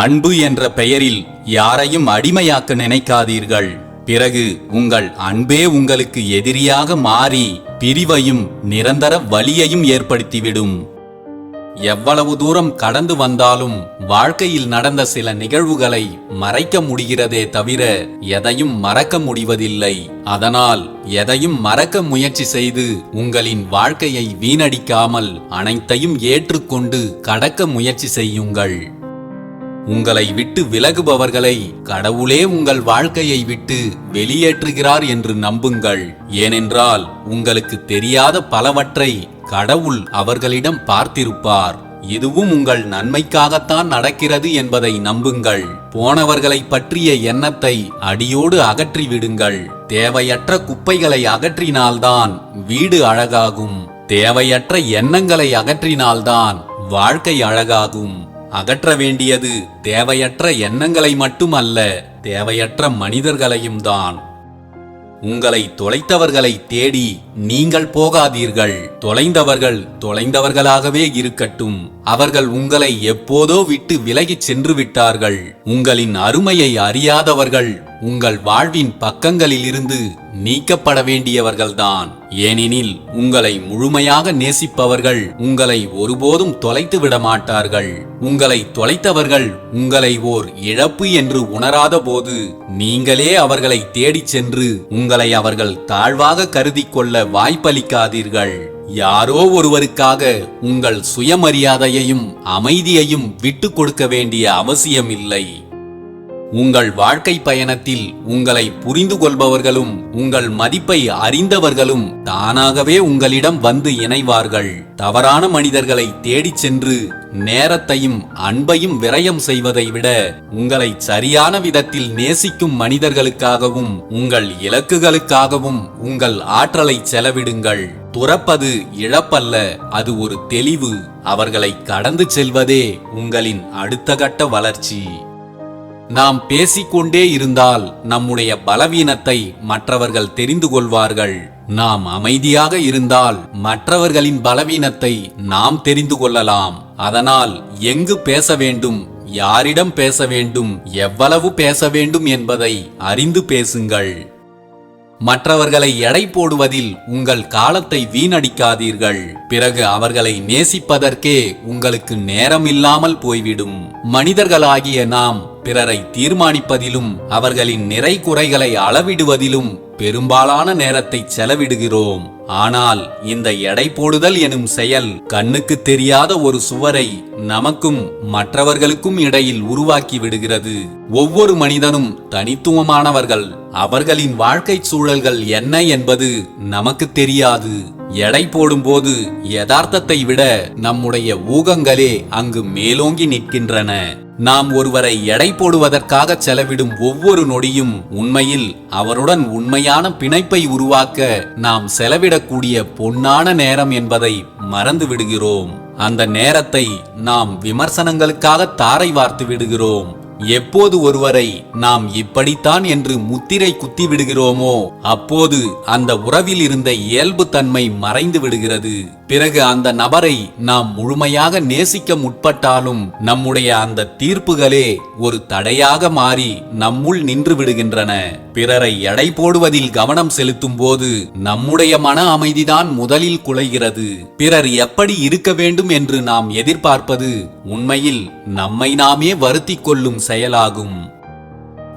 அன்பு என்ற பெயரில் யாரையும் அடிமையாக்க நினைக்காதீர்கள். பிறகு உங்கள் அன்பே உங்களுக்கு எதிரியாக மாறி பிரிவையும் நிரந்தர வலியையும் ஏற்படுத்திவிடும். எவ்வளவு தூரம் கடந்து வந்தாலும் வாழ்க்கையில் நடந்த சில நிகழ்வுகளை மறைக்க முடிகிறதே தவிர எதையும் மறக்க முடிவதில்லை. அதனால் எதையும் மறக்க முயற்சி செய்து உங்களின் வாழ்க்கையை வீணடிக்காமல் அனைத்தையும் ஏற்றுக்கொண்டு கடக்க முயற்சி செய்யுங்கள். உங்களை விட்டு விலகுபவர்களை கடவுளே உங்கள் வாழ்க்கையை விட்டு வெளியேற்றுகிறார் என்று நம்புங்கள். ஏனென்றால் உங்களுக்கு தெரியாத பலவற்றை கடவுள் அவர்களிடம் பார்த்திருப்பார். இதுவும் உங்கள் நன்மைக்காகத்தான் நடக்கிறது என்பதை நம்புங்கள். போனவர்களை பற்றிய எண்ணத்தை அடியோடு அகற்றிவிடுங்கள். தேவையற்ற குப்பைகளை அகற்றினால்தான் வீடு அழகாகும். தேவையற்ற எண்ணங்களை அகற்றினால்தான் வாழ்க்கை அழகாகும். அகற்ற வேண்டியது தேவையற்ற எண்ணங்களை மட்டுமல்ல, தேவையற்ற மனிதர்களையும் தான். உங்களை தொலைத்தவர்களை தேடி நீங்கள் போகாதீர்கள். தொலைந்தவர்கள் தொலைந்தவர்களாகவே இருக்கட்டும். அவர்கள் உங்களை எப்போதோ விட்டு விலகிச் சென்று விட்டார்கள். உங்களின் அருமையை அறியாதவர்கள் உங்கள் வாழ்வின் பக்கங்களிலிருந்து நீக்கப்பட வேண்டியவர்கள்தான். ஏனெனில் உங்களை முழுமையாக நேசிப்பவர்கள் உங்களை ஒருபோதும் தொலைத்து விட மாட்டார்கள். உங்களை தொலைத்தவர்கள் உங்களை ஓர் இழப்பு என்று உணராத போது நீங்களே அவர்களை தேடிச் சென்று உங்களை அவர்கள் தாழ்வாக கருதி கொள்ள வாய்ப்பளிக்காதீர்கள். யாரோ ஒருவருக்காக உங்கள் சுயமரியாதையையும் அமைதியையும் விட்டு கொடுக்க வேண்டிய அவசியம் இல்லை. உங்கள் வாழ்க்கை பயணத்தில் உங்களை புரிந்து கொள்பவர்களும் உங்கள் மதிப்பை அறிந்தவர்களும் தானாகவே உங்களிடம் வந்து இணைவார்கள். தவறான மனிதர்களை தேடிச் சென்று நேரத்தையும் அன்பையும் விரயம் செய்வதை விட உங்களை சரியான விதத்தில் நேசிக்கும் மனிதர்களுக்காகவும் உங்கள் இலக்குகளுக்காகவும் உங்கள் ஆற்றலை செலவிடுங்கள். துறப்பது இழப்பல்ல, அது ஒரு தெளிவு. அவர்களை கடந்து செல்வதே உங்களின் அடுத்த கட்ட வளர்ச்சி. நாம் பேசிக்கொண்டே இருந்தால் நம்முடைய பலவீனத்தை மற்றவர்கள் தெரிந்து கொள்வார்கள். நாம் அமைதியாக இருந்தால் மற்றவர்களின் பலவீனத்தை நாம் தெரிந்து கொள்ளலாம். அதனால் எங்கு பேச வேண்டும், யாரிடம் பேச வேண்டும், எவ்வளவு பேச வேண்டும் என்பதை அறிந்து பேசுங்கள். மற்றவர்களை எடை போடுவதில் உங்கள் காலத்தை வீணடிக்காதீர்கள். பிறகு அவர்களை நேசிப்பதற்கே உங்களுக்கு நேரம் இல்லாமல் போய்விடும். மனிதர்களாகிய நாம் பிறரை தீர்மானிப்பதிலும் அவர்களின் நிறை குறைகளை அளவிடுவதிலும் பெரும்பாலான நேரத்தை செலவிடுகிறோம். ஆனால் இந்த எடை போடுதல் எனும் செயல் கண்ணுக்கு தெரியாத ஒரு சுவரை நமக்கும் மற்றவர்களுக்கும் இடையில் உருவாக்கி விடுகிறது. ஒவ்வொரு மனிதனும் தனித்துவமானவர்கள். அவர்களின் வாழ்க்கை சூழல்கள் என்ன என்பது நமக்கு தெரியாது. எடை போடும்போது யதார்த்தத்தை விட நம்முடைய ஊகங்களே அங்கு மேலோங்கி நிற்கின்றன. நாம் ஒருவரை எடை போடுவதற்காக செலவிடும் ஒவ்வொரு நொடியும் உண்மையில் அவருடன் உண்மையான பிணைப்பை உருவாக்க நாம் செலவிடக்கூடிய பொன்னான நேரம் என்பதை மறந்து விடுகிறோம். அந்த நேரத்தை நாம் விமர்சனங்களுக்காக தாரை வார்த்து விடுகிறோம். எப்போது ஒருவரை நாம் இப்படித்தான் என்று முத்திரை குத்தி விடுகிறோமோ அப்போது அந்த உறவில் இருந்த இயல்பு தன்மை மறைந்து விடுகிறது. பிறகு அந்த நபரை நாம் முழுமையாக நேசிக்க முற்பட்டாலும் நம்முடைய அந்த தீர்ப்புகளே ஒரு தடையாக மாறி நம்முள் நின்று விடுகின்றன. பிறரை எடை போடுவதில் கவனம் செலுத்தும் போது நம்முடைய மன அமைதிதான் முதலில் குலைகிறது. பிறர் எப்படி இருக்க வேண்டும் என்று நாம் எதிர்பார்ப்பது உண்மையில் நம்மை நாமே வருத்திக் கொள்ளும் செயலாகும்.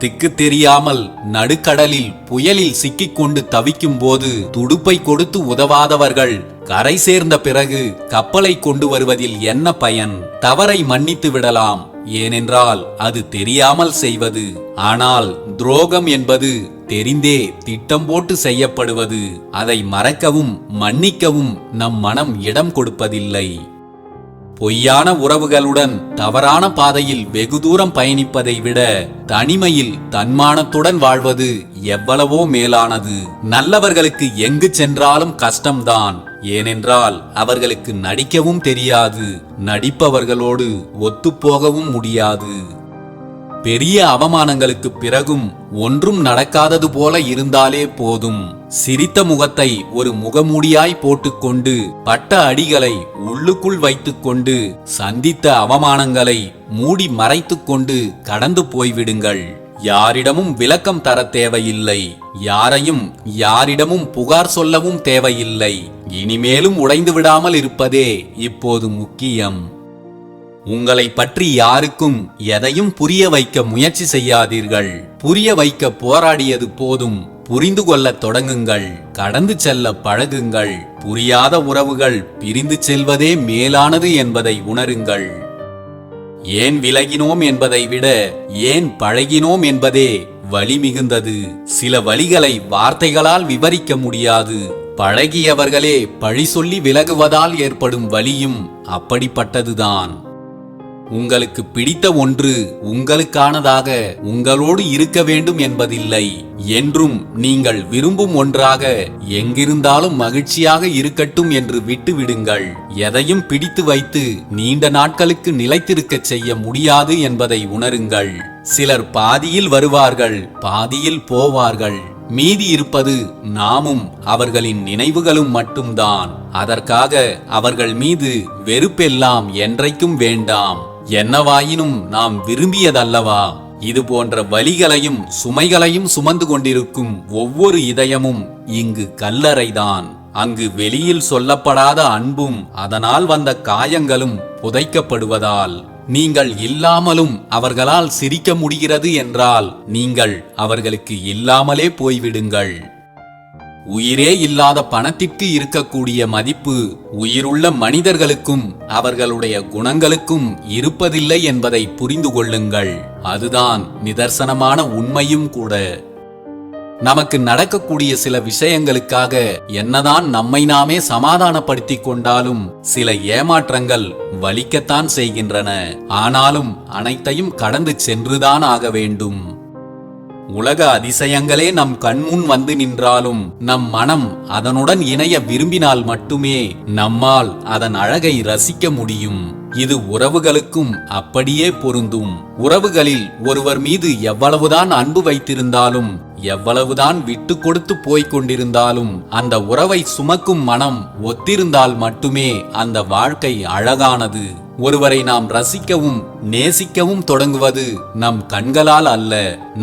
திக்கு தெரியாமல் நடுக்கடலில் புயலில் சிக்கிக்கொண்டு தவிக்கும் போது துடுப்பை கொடுத்து உதவாதவர்கள் கரை சேர்ந்த பிறகு கப்பலை கொண்டு வருவதில் என்ன பயன்? தவறை மன்னித்து விடலாம், ஏனென்றால் அது தெரியாமல் செய்வது. ஆனால் துரோகம் என்பது தெரிந்தே திட்டம் போட்டு செய்யப்படுவது. அதை மறக்கவும் மன்னிக்கவும் நம் மனம் இடம் கொடுப்பதில்லை. பொய்யான உறவுகளுடன் தவறான பாதையில் வெகு தூரம் பயணிப்பதை விட தனிமையில் தன்மானத்துடன் வாழ்வது எவ்வளவோ மேலானது. நல்லவர்களுக்கு எங்கு சென்றாலும் கஷ்டம்தான். ஏனென்றால் அவர்களுக்கு நடிக்கவும் தெரியாது, நடிப்பவர்களோடு ஒத்துப்போகவும் முடியாது. பெரிய அவமானங்களுக்கு பிறகும் ஒன்றும் நடக்காதது போல இருந்தாலே போதும். சிரித்த முகத்தை ஒரு முகமூடியாய் போட்டுக்கொண்டு பட்ட அடிகளை உள்ளுக்குள் வைத்துக்கொண்டு சந்தித்த அவமானங்களை மூடி மறைத்துக்கொண்டு கடந்து போய்விடுங்கள். யாரிடமும் விளக்கம் தர தேவையில்லை. யாரிடமும் புகார் சொல்லவும் தேவையில்லை. இனிமேலும் உடைந்து விடாமல் இருப்பதே இப்போது முக்கியம். உங்களை பற்றி யாருக்கும் எதையும் புரிய வைக்க முயற்சி செய்யாதீர்கள். புரிய வைக்க போராடியது போதும். புரிந்து கொள்ளத் தொடங்குங்கள். கடந்து செல்ல பழகுங்கள். புரியாத உறவுகள் பிரிந்து செல்வதே மேலானது என்பதை உணருங்கள். ஏன் விலகினோம் என்பதை விட ஏன் பழகினோம் என்பதே வலி மிகுந்தது. சில வலிகளை வார்த்தைகளால் விவரிக்க முடியாது. பழகியவர்களே பழி சொல்லி விலகுவதால் ஏற்படும் வலியும் அப்படிப்பட்டதுதான். உங்களுக்கு பிடித்த ஒன்று உங்களுக்கானதாக உங்களோடு இருக்க வேண்டும் என்பதில்லை. என்றும் நீங்கள் விரும்பும் ஒன்றாக எங்கிருந்தாலும் மகிழ்ச்சியாக இருக்கட்டும் என்று விட்டு விடுங்கள். எதையும் பிடித்து வைத்து நீண்ட நாட்களுக்கு நிலைத்திருக்க செய்ய முடியாது என்பதை உணருங்கள். சிலர் பாதியில் வருவார்கள், பாதியில் போவார்கள். மீதி இருப்பது நாமும் அவர்களின் நினைவுகளும் மட்டும்தான். அதற்காக அவர்கள் மீது வெறுப்பெல்லாம் என்றைக்கும் வேண்டாம். என்னவாயினும் நாம் விரும்பியதல்லவா? இது போன்ற வலிகளையும் சுமைகளையும் சுமந்து கொண்டிருக்கும் ஒவ்வொரு இதயமும் இங்கு கல்லறைதான். அங்கு வெளியில் சொல்லப்படாத அன்பும் அதனால் வந்த காயங்களும் புதைக்கப்படுவதால். நீங்கள் இல்லாமலும் அவர்களால் சிரிக்க முடிகிறது என்றால் நீங்கள் அவர்களுக்கு இல்லாமலே போய்விடுங்கள். உயிரே இல்லாத பணத்திற்கு இருக்கக்கூடிய மதிப்பு உயிருள்ள மனிதர்களுக்கும் அவர்களுடைய குணங்களுக்கும் இருப்பதில்லை என்பதை புரிந்து கொள்ளுங்கள். அதுதான் நிதர்சனமான உண்மையும் கூட. நமக்கு நடக்கக்கூடிய சில விஷயங்களுக்காக என்னதான் நம்மை நாமே சமாதானப்படுத்திக் கொண்டாலும் சில ஏமாற்றங்கள் வலிக்கத்தான் செய்கின்றன. ஆனாலும் அனைத்தையும் கடந்து சென்றுதான் ஆக வேண்டும். உலக அதிசயங்களே நம் கண்முன் வந்து நின்றாலும் நம் மனம் அதனுடன் இணைய விரும்பினால் மட்டுமே நம்மால் அதன் அழகை ரசிக்க முடியும். இது உறவுகளுக்கும் அப்படியே பொருந்தும். உறவுகளில் ஒருவர் மீது எவ்வளவுதான் அன்பு வைத்திருந்தாலும் எவ்வளவுதான் விட்டு கொடுத்து போய்க் கொண்டிருந்தாலும் அந்த உறவை சுமக்கும் மனம் ஒத்திருந்தால் மட்டுமே அந்த வாழ்க்கை அழகானது. ஒருவரை நாம் ரசிக்கவும் நேசிக்கவும் தொடங்குவது நம் கண்களால் அல்ல,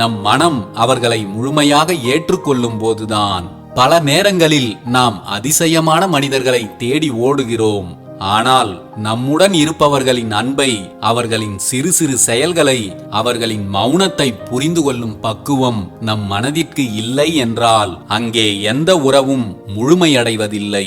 நம் மனம் அவர்களை முழுமையாக ஏற்றுக்கொள்ளும் போதுதான். பல நேரங்களில் நாம் அதிசயமான மனிதர்களை தேடி ஓடுகிறோம். ஆனால் நம்முடன் இருப்பவர்களின் அன்பை, அவர்களின் சிறு சிறு செயல்களை, அவர்களின் மௌனத்தை புரிந்து கொள்ளும் பக்குவம் நம் மனதிற்கு இல்லை என்றால் அங்கே எந்த உறவும் முழுமையடைவதில்லை.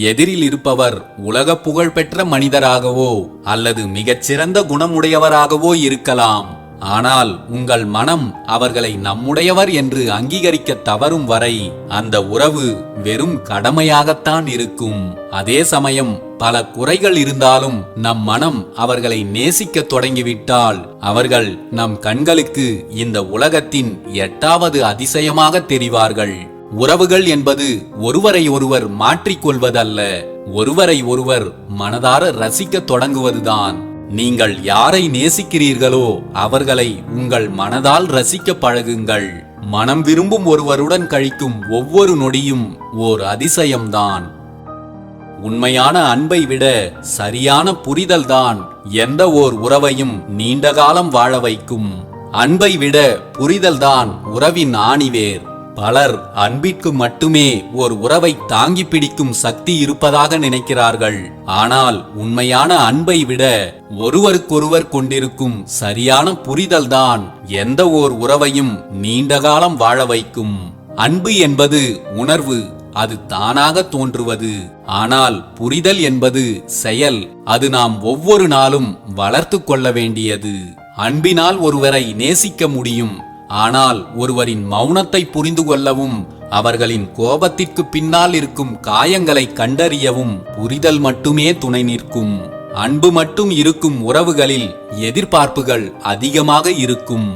எதிரில் இருப்பவர் உலக புகழ் பெற்ற மனிதராகவோ அல்லது மிகச்சிறந்த குணமுடையவராகவோ இருக்கலாம். ஆனால் உங்கள் மனம் அவர்களை நம்முடையவர் என்று அங்கீகரிக்க தவறும் வரை அந்த உறவு வெறும் கடமையாகத்தான் இருக்கும். அதே சமயம் பல குறைகள் இருந்தாலும் நம் மனம் அவர்களை நேசிக்க தொடங்கிவிட்டால் அவர்கள் நம் கண்களுக்கு இந்த உலகத்தின் 8வது அதிசயமாக தெரிவார்கள். உறவுகள் என்பது ஒருவரை ஒருவர் மாற்றிக்கொள்வதல்ல, ஒருவரை ஒருவர் மனதார ரசிக்க தொடங்குவதுதான். நீங்கள் யாரை நேசிக்கிறீர்களோ அவர்களை உங்கள் மனதால் ரசிக்க பழகுங்கள். மனம் விரும்பும் ஒருவருடன் கழிக்கும் ஒவ்வொரு நொடியும் ஓர் அதிசயம்தான். உண்மையான அன்பை விட சரியான புரிதல்தான் எந்த ஓர் உறவையும் நீண்ட காலம் வாழ வைக்கும். அன்பை விட புரிதல்தான் உறவின் ஆணிவேர். பலர் அன்பிற்கு மட்டுமே ஒரு உறவை தாங்கி பிடிக்கும் சக்தி இருப்பதாக நினைக்கிறார்கள். ஆனால் உண்மையான அன்பை விட ஒருவருக்கொருவர் கொண்டிருக்கும் சரியான புரிதல்தான் எந்த ஓர் உறவையும் நீண்ட காலம் வாழ வைக்கும். அன்பு என்பது உணர்வு, அது தானாக தோன்றுவது. ஆனால் புரிதல் என்பது செயல், அது நாம் ஒவ்வொரு நாளும் வளர்த்து கொள்ள வேண்டியது. அன்பினால் ஒருவரை நேசிக்க முடியும். ஆனால் ஒருவரின் மௌனத்தை புரிந்து கொள்ளவும் அவர்களின் கோபத்திற்கு பின்னால் இருக்கும் காயங்களை கண்டறியவும் புரிதல் மட்டுமே துணை நிற்கும். அன்பு மட்டும் இருக்கும் உறவுகளில் எதிர்பார்ப்புகள் அதிகமாக இருக்கும்.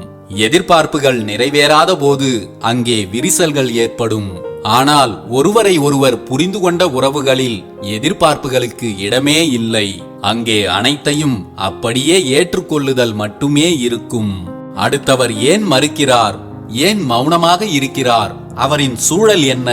எதிர்பார்ப்புகள் நிறைவேறாத போது அங்கே விரிசல்கள் ஏற்படும். ஆனால் ஒருவரை ஒருவர் புரிந்து கொண்ட உறவுகளில் எதிர்பார்ப்புகளுக்கு இடமே இல்லை. அங்கே அனைத்தையும் அப்படியே ஏற்றுக்கொள்ளுதல் மட்டுமே இருக்கும். அடுத்தவர் ஏன் மறுக்கிறார், ஏன் மௌனமாக இருக்கிறார், அவரின் சூழல் என்ன,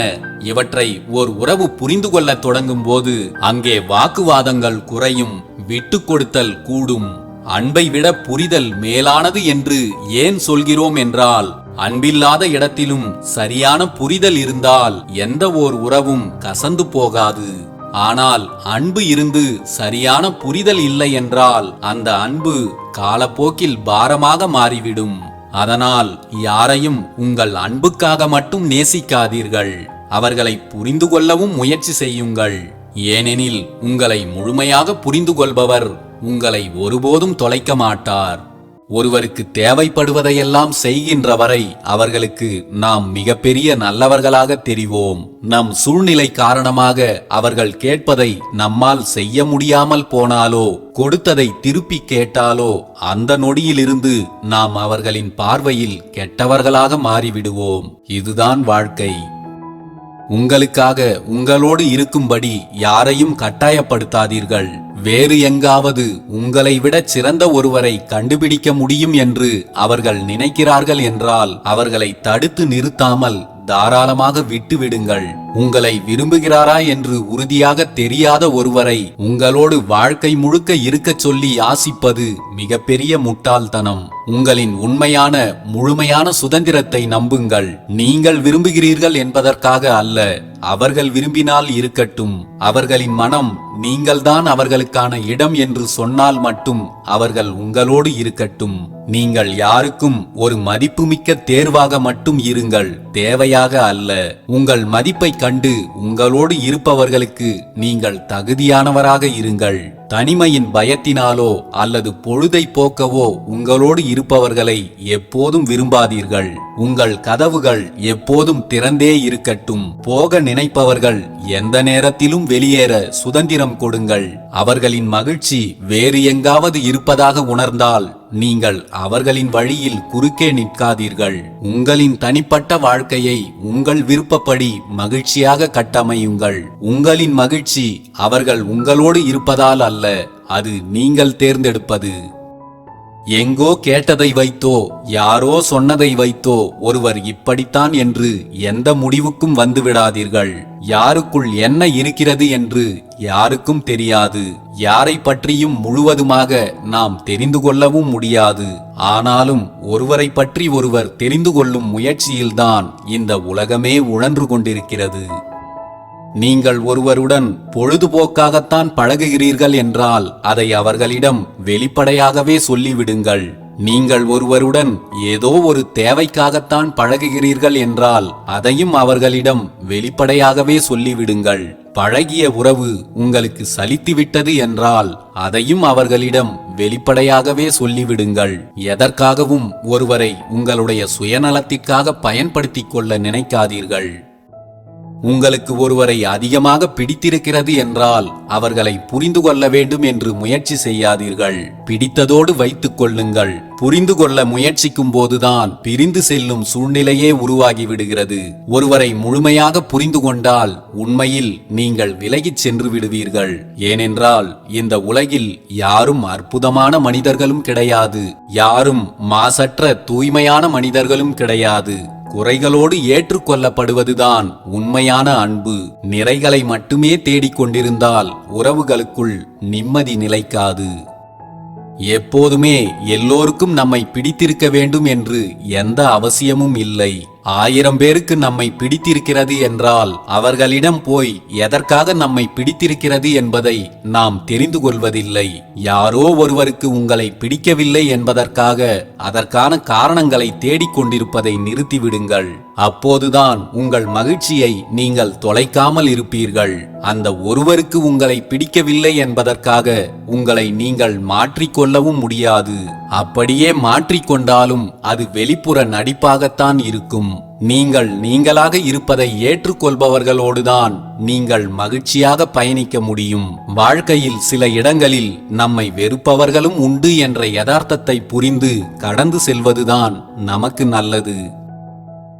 இவற்றை ஓர் உறவு புரிந்து கொள்ள தொடங்கும் போது அங்கே வாக்குவாதங்கள் குறையும், விட்டு கொடுத்தல் கூடும். அன்பை விட புரிதல் மேலானது என்று ஏன் சொல்கிறோம் என்றால், அன்பில்லாத இடத்திலும் சரியான புரிதல் இருந்தால் எந்த ஓர் உறவும் கசந்து போகாது. ஆனால் அன்பு இருந்து சரியான புரிதல் இல்லை என்றால் அந்த அன்பு காலப்போக்கில் பாரமாக மாறிவிடும். அதனால் யாரையும் உங்கள் அன்புக்காக மட்டும் நேசிக்காதீர்கள், அவர்களை புரிந்து கொள்ளவும் முயற்சி செய்யுங்கள். ஏனெனில் உங்களை முழுமையாக புரிந்து கொள்பவர் உங்களை ஒருபோதும் தொலைக்க மாட்டார். ஒருவருக்கு தேவைப்படுவதையெல்லாம் செய்கின்ற வரை அவர்களுக்கு நாம் மிகப்பெரிய நல்லவர்களாக தெரிவோம். நம் சூழ்நிலை காரணமாக அவர்கள் கேட்பதை நம்மால் செய்ய முடியாமல் போனாலோ, கொடுத்ததை திருப்பி கேட்டாலோ, அந்த நொடியிலிருந்து நாம் அவர்களின் பார்வையில் கெட்டவர்களாக மாறிவிடுவோம். இதுதான் வாழ்க்கை. உங்களுக்காக உங்களோடு இருக்கும்படி யாரையும் கட்டாயப்படுத்தாதீர்கள். வேறு எங்காவது உங்களை விட சிறந்த ஒருவரை கண்டுபிடிக்க முடியும் என்று அவர்கள் நினைக்கிறார்கள் என்றால் அவர்களை தடுத்து நிறுத்தாமல் தாராளமாக விட்டுவிடுங்கள். உங்களை விரும்புகிறாரா என்று உறுதியாக தெரியாத ஒருவரை உங்களோடு வாழ்க்கை முழுக்க இருக்கச் சொல்லி யாசிப்பது மிகப்பெரிய முட்டாள்தனம். உங்களின் உண்மையான முழுமையான சுதந்திரத்தை நம்புங்கள். நீங்கள் விரும்புகிறீர்கள் என்பதற்காக அல்ல, அவர்கள் விரும்பினால் இருக்கட்டும். அவர்களின் மனம் நீங்கள்தான் அவர்களுக்கான இடம் என்று சொன்னால் மட்டும் அவர்கள் உங்களோடு இருக்கட்டும். நீங்கள் யாருக்கும் ஒரு மதிப்புமிக்க தேர்வாக மட்டும் இருங்கள், தேவையாக அல்ல. உங்கள் மதிப்பை கண்டு உங்களோடு இருப்பவர்களுக்கு நீங்கள் தகுதியானவராக இருங்கள். தனிமையின் பயத்தினாலோ அல்லது பொழுதை போக்கவோ உங்களோடு இருப்பவர்களை எப்போதும் விரும்பாதீர்கள். உங்கள் கதவுகள் எப்போதும் திறந்தே இருக்கட்டும். போக நினைப்பவர்கள் எந்த நேரத்திலும் வெளியேற சுதந்திரம் கொடுங்கள். அவர்களின் மகிழ்ச்சி வேறு எங்காவது இருப்பதாக உணர்ந்தால் நீங்கள் அவர்களின் வழியில் குறுக்கே நிற்காதீர்கள். உங்களின் தனிப்பட்ட வாழ்க்கையை உங்கள் விருப்பப்படி மகிழ்ச்சியாக கட்டமையுங்கள். உங்களின் மகிழ்ச்சி அவர்கள் உங்களோடு இருப்பதால் அல்ல, அது நீங்கள் தேர்ந்தெடுப்பது. எங்கோ கேட்டதை வைத்தோ யாரோ சொன்னதை வைத்தோ ஒருவர் இப்படித்தான் என்று எந்த முடிவுக்கும் வந்துவிடாதீர்கள். யாருக்குள் என்ன இருக்கிறது என்று யாருக்கும் தெரியாது. யாரை பற்றியும் முழுவதுமாக நாம் தெரிந்து கொள்ளவும் முடியாது. ஆனாலும் ஒருவரை பற்றி ஒருவர் தெரிந்து கொள்ளும் முயற்சியில்தான் இந்த உலகமே உழன்று கொண்டிருக்கிறது. நீங்கள் ஒருவருடன் பொழுதுபோக்காகத்தான் பழகுகிறீர்கள் என்றால் அதை அவர்களிடம் வெளிப்படையாகவே சொல்லிவிடுங்கள். நீங்கள் ஒருவருடன் ஏதோ ஒரு தேவைக்காகத்தான் பழகுகிறீர்கள் என்றால் அதையும் அவர்களிடம் வெளிப்படையாகவே சொல்லிவிடுங்கள். பழகிய உறவு உங்களுக்கு சலித்துவிட்டது என்றால் அதையும் அவர்களிடம் வெளிப்படையாகவே சொல்லிவிடுங்கள். எதற்காகவும் ஒருவரை உங்களுடைய சுயநலத்திற்காக பயன்படுத்திக் கொள்ள நினைக்காதீர்கள். உங்களுக்கு ஒருவரை அதிகமாக பிடித்திருக்கிறது என்றால் அவர்களை புரிந்து கொள்ள வேண்டும் என்று முயற்சி செய்யாதீர்கள். பிடித்ததோடு வைத்துக் கொள்ளுங்கள். புரிந்து கொள்ள முயற்சிக்கும் போதுதான் பிரிந்து செல்லும் சூழ்நிலையே உருவாகி விடுகிறது. ஒருவரை முழுமையாக புரிந்து கொண்டால் உண்மையில் நீங்கள் விலகிச் சென்று விடுவீர்கள். ஏனென்றால் இந்த உலகில் யாரும் அற்புதமான மனிதர்களும் கிடையாது, யாரும் மாசற்ற தூய்மையான மனிதர்களும் கிடையாது. குறைகளோடு ஏற்றுக்கொள்ளப்படுவதுதான் உண்மையான அன்பு. நிறைகளை மட்டுமே தேடிக்கொண்டிருந்தால் உறவுகளுக்குள் நிம்மதி நிலைக்காது. எப்போதுமே எல்லோருக்கும் நம்மை பிடித்திருக்க வேண்டும் என்று எந்த அவசியமும் இல்லை. 1000 பேருக்கு நம்மை பிடித்திருக்கிறது என்றால் அவர்களிடம் போய் எதற்காக நம்மை பிடித்திருக்கிறது என்பதை நாம் தெரிந்து கொள்வதில்லை. யாரோ ஒருவருக்கு உங்களை பிடிக்கவில்லை என்பதற்காக அதற்கான காரணங்களை தேடிக்கொண்டிருப்பதை நிறுத்திவிடுங்கள். அப்போதுதான் உங்கள் மகிழ்ச்சியை நீங்கள் தொலைக்காமல் இருப்பீர்கள். அந்த ஒருவருக்கு உங்களை பிடிக்கவில்லை என்பதற்காக உங்களை நீங்கள் மாற்றிக்கொள்ளவும் முடியாது. அப்படியே மாற்றிக்கொண்டாலும் அது வெளிப்புற நடிப்பாகத்தான் இருக்கும். நீங்கள் நீங்களாக இருப்பதை ஏற்றுக்கொள்பவர்களோடுதான் நீங்கள் மகிழ்ச்சியாக பயணிக்க முடியும். வாழ்க்கையில் சில இடங்களில் நம்மை வெறுப்பவர்களும் உண்டு என்ற யதார்த்தத்தை புரிந்து கடந்து செல்வதுதான் நமக்கு நல்லது.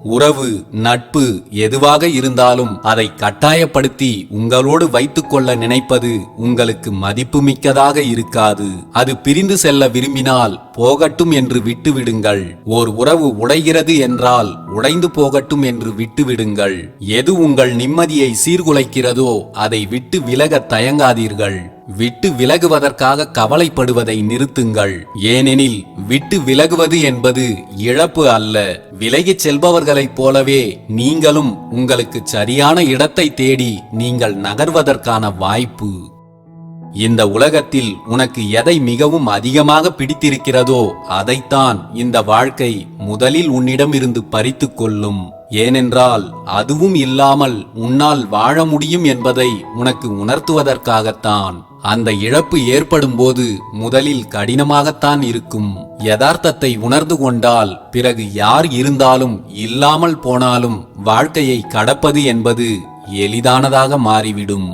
உறவு, நட்பு எதுவாக இருந்தாலும் அதை கட்டாயப்படுத்தி உங்களோடு வைத்துக்கொள்ள நினைப்பது உங்களுக்கு மதிப்புமிக்கதாக இருக்காது. அது பிரிந்து செல்ல விரும்பினால் போகட்டும் என்று விட்டுவிடுங்கள். ஓர் உறவு உடைகிறது என்றால் உடைந்து போகட்டும் என்று விட்டுவிடுங்கள். எது உங்கள் நிம்மதியை சீர்குலைக்கிறதோ அதை விட்டு விலக தயங்காதீர்கள். விட்டு விலகுவதற்காக கவலைப்படுவதை நிறுத்துங்கள். ஏனெனில் விட்டு விலகுவது என்பது இழப்பு அல்ல. விலகிச் செல்பவர்களைப் போலவே நீங்களும் உங்களுக்கு சரியான இடத்தை தேடி நீங்கள் நகர்வதற்கான வாய்ப்பு. இந்த உலகத்தில் உனக்கு எதை மிகவும் அதிகமாக பிடித்திருக்கிறதோ அதைத்தான் இந்த வாழ்க்கை முதலில் உன்னிடமிருந்து பறித்து கொள்ளும். ஏனென்றால் அதுவும் இல்லாமல் உன்னால் வாழ முடியும் என்பதை உனக்கு உணர்த்துவதற்காகத்தான். அந்த இழப்பு ஏற்படும் போது முதலில் கடினமாகத்தான் இருக்கும். யதார்த்தத்தை உணர்ந்து கொண்டால் பிறகு யார் இருந்தாலும் இல்லாமல் போனாலும் வாழ்க்கையை கடப்பது என்பது எளிதானதாக மாறிவிடும்.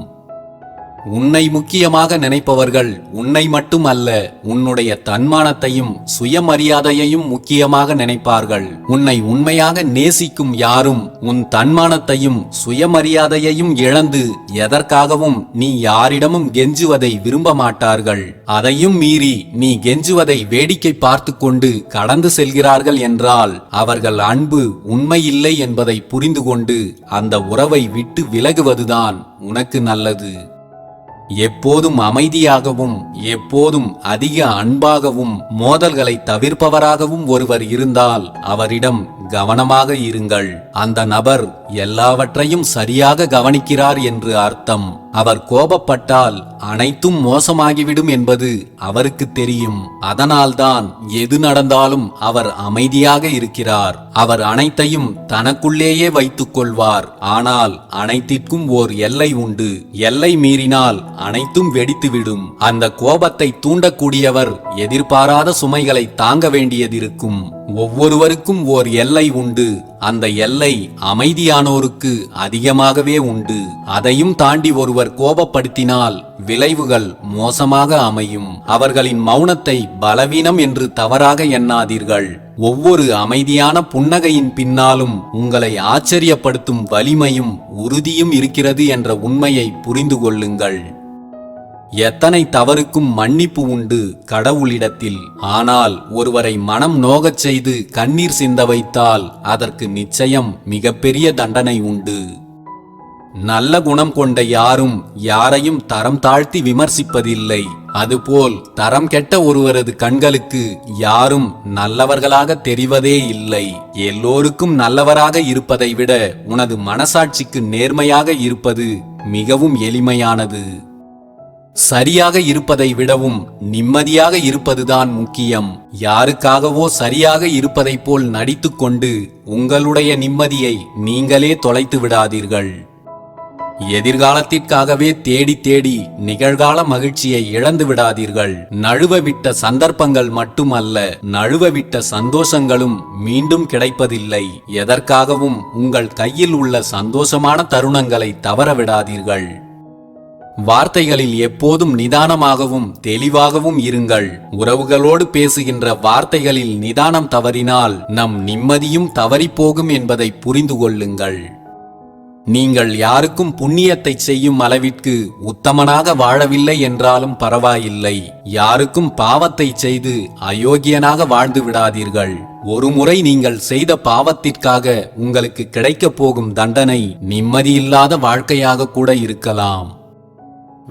உன்னை முக்கியமாக நினைப்பவர்கள் உன்னை மட்டும் அல்ல, உன்னுடைய தன்மானத்தையும் சுயமரியாதையையும் முக்கியமாக நினைப்பார்கள். உன்னை உண்மையாக நேசிக்கும் யாரும் உன் தன்மானத்தையும் சுயமரியாதையையும் இழந்து எதற்காகவும் நீ யாரிடமும் கெஞ்சுவதை விரும்ப மாட்டார்கள். அதையும் மீறி நீ கெஞ்சுவதை வேடிக்கை பார்த்து கொண்டு கடந்து செல்கிறார்கள் என்றால் அவர்கள் அன்பு உண்மையில்லை என்பதை புரிந்து கொண்டு அந்த உறவை விட்டு விலகுவதுதான் உனக்கு நல்லது. எப்போதும் அமைதியாகவும் எப்போதும் அதிக அன்பாகவும் மோதல்களை தவிர்ப்பவராகவும் ஒருவர் இருந்தால் அவரிடம் கவனமாக இருங்கள். அந்த நபர் எல்லாவற்றையும் சரியாக கவனிக்கிறார் என்று அர்த்தம். அவர் கோபப்பட்டால் அனைத்தும் மோசமாகிவிடும் என்பது அவருக்கு தெரியும். அதனால்தான் எது நடந்தாலும் அவர் அமைதியாக இருக்கிறார். அவர் அனைத்தையும் தனக்குள்ளேயே வைத்துக் கொள்வார். ஆனால் அனைத்திற்கும் ஓர் எல்லை உண்டு. எல்லை மீறினால் அனைத்தும் வெடித்துவிடும். அந்த கோபத்தை தூண்டக்கூடியவர் எதிர்பாராத சுமைகளை தாங்க வேண்டியதிருக்கும். ஒவ்வொருவருக்கும் ஓர் எல்லை உண்டு. அந்த எல்லை அமைதியானோருக்கு அதிகமாகவே உண்டு. அதையும் தாண்டி ஒருவர் கோபப்படுத்தினால் விளைவுகள் மோசமாக அமையும். அவர்களின் மௌனத்தை பலவீனம் என்று தவறாக எண்ணாதீர்கள். ஒவ்வொரு அமைதியான புன்னகையின் பின்னாலும் உங்களை ஆச்சரியப்படுத்தும் வலிமையும் உறுதியும் இருக்கிறது என்ற உண்மையை புரிந்து கொள்ளுங்கள். எத்தனை தவறுக்கும் மன்னிப்பு உண்டு கடவுளிடத்தில். ஆனால் ஒருவரை மனம் நோகச் செய்து கண்ணீர் சிந்த வைத்தால் அதற்கு நிச்சயம் மிகப்பெரிய தண்டனை உண்டு. நல்ல குணம் கொண்ட யாரும் யாரையும் தரம் தாழ்த்தி விமர்சிப்பதில்லை. அதுபோல் தரம் கெட்ட ஒருவரது கண்களுக்கு யாரும் நல்லவர்களாக தெரிவதே இல்லை. எல்லோருக்கும் நல்லவராக இருப்பதை விட உனது மனசாட்சிக்கு நேர்மையாக இருப்பது மிகவும் எளிமையானது. சரியாக இருப்பதை விடவும் நிம்மதியாக இருப்பதுதான் முக்கியம். யாருக்காகவோ சரியாக இருப்பதைப் போல் நடித்துக்கொண்டு உங்களுடைய நிம்மதியை நீங்களே தொலைத்து விடாதீர்கள். எதிர்காலத்திற்காகவே தேடி தேடி நிகழ்கால மகிழ்ச்சியை இழந்து விடாதீர்கள். நழுவவிட்ட சந்தர்ப்பங்கள் மட்டுமல்ல, நழுவவிட்ட சந்தோஷங்களும் மீண்டும் கிடைப்பதில்லை. எதற்காகவும் உங்கள் கையில் உள்ள சந்தோஷமான தருணங்களை தவற விடாதீர்கள். வார்த்தைகளில் எப்போதும் நிதானமாகவும் தெளிவாகவும் இருங்கள். உறவுகளோடு பேசுகின்ற வார்த்தைகளில் நிதானம் தவறினால் நம் நிம்மதியும் தவறிப்போகும் என்பதை புரிந்து கொள்ளுங்கள். நீங்கள் யாருக்கும் புண்ணியத்தை செய்யும் அளவிற்கு உத்தமனாக வாழவில்லை என்றாலும் பரவாயில்லை. யாருக்கும் பாவத்தை செய்து அயோக்கியனாக வாழ்ந்து விடாதீர்கள். ஒருமுறை நீங்கள் செய்த பாவத்திற்காக உங்களுக்கு கிடைக்கப் போகும் தண்டனை நிம்மதியில்லாத வாழ்க்கையாக கூட இருக்கலாம்.